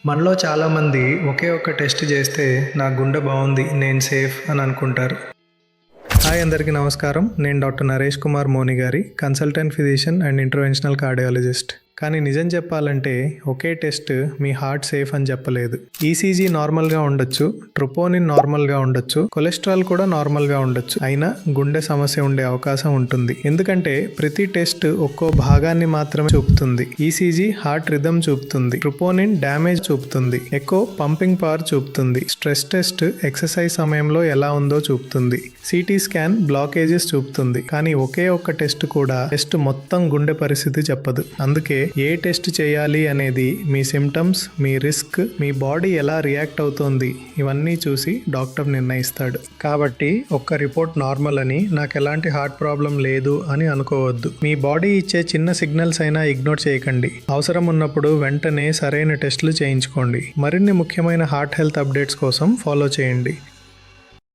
మనలో చాలామంది ఒకే ఒక్క టెస్ట్ చేస్తే నా గుండె బాగుంది నేను సేఫ్ అని అనుకుంటారు. హాయ్ అందరికీ నమస్కారం. నేను డాక్టర్ నరేష్ కుమార్ మోని గారి consultant physician and interventional cardiologist. కానీ నిజం చెప్పాలంటే ఒకే టెస్ట్ మీ హార్ట్ సేఫ్ అని చెప్పలేదు. ఈసీజీ నార్మల్గా ఉండొచ్చు, ట్రోపోనిన్ నార్మల్గా ఉండొచ్చు, కొలెస్ట్రాల్ కూడా నార్మల్గా ఉండొచ్చు, అయినా గుండె సమస్య ఉండే అవకాశం ఉంటుంది. ఎందుకంటే ప్రతి టెస్ట్ ఒక్కో భాగాన్ని మాత్రమే చూపుతుంది. ఈసీజీ హార్ట్ రిథమ్ చూపుతుంది, ట్రోపోనిన్ డ్యామేజ్ చూపుతుంది, ఎకో పంపింగ్ పవర్ చూపుతుంది, స్ట్రెస్ టెస్ట్ ఎక్సర్సైజ్ సమయంలో ఎలా ఉందో చూపుతుంది, సిటీ స్కాన్ బ్లాకేజెస్ చూపుతుంది. కానీ ఒకే ఒక్క టెస్ట్ కూడా టెస్ట్ మొత్తం గుండె పరిస్థితి చెప్పదు. అందుకే ఏ టెస్ట్ చేయాలి అనేది మీ సిమ్టమ్స్, మీ రిస్క్, మీ బాడీ ఎలా రియాక్ట్ అవుతోంది ఇవన్నీ చూసి డాక్టర్ నిర్ణయిస్తాడు. కాబట్టి ఒక్క రిపోర్ట్ నార్మల్ అని, నాకు ఎలాంటి హార్ట్ ప్రాబ్లం లేదు అని అనుకోవద్దు. మీ బాడీ ఇచ్చే చిన్న సిగ్నల్స్ అయినా ఇగ్నోర్ చేయకండి. అవసరం ఉన్నప్పుడు వెంటనే సరైన టెస్టులు చేయించుకోండి. మరిన్ని ముఖ్యమైన హార్ట్ హెల్త్ అప్డేట్స్ కోసం ఫాలో చేయండి.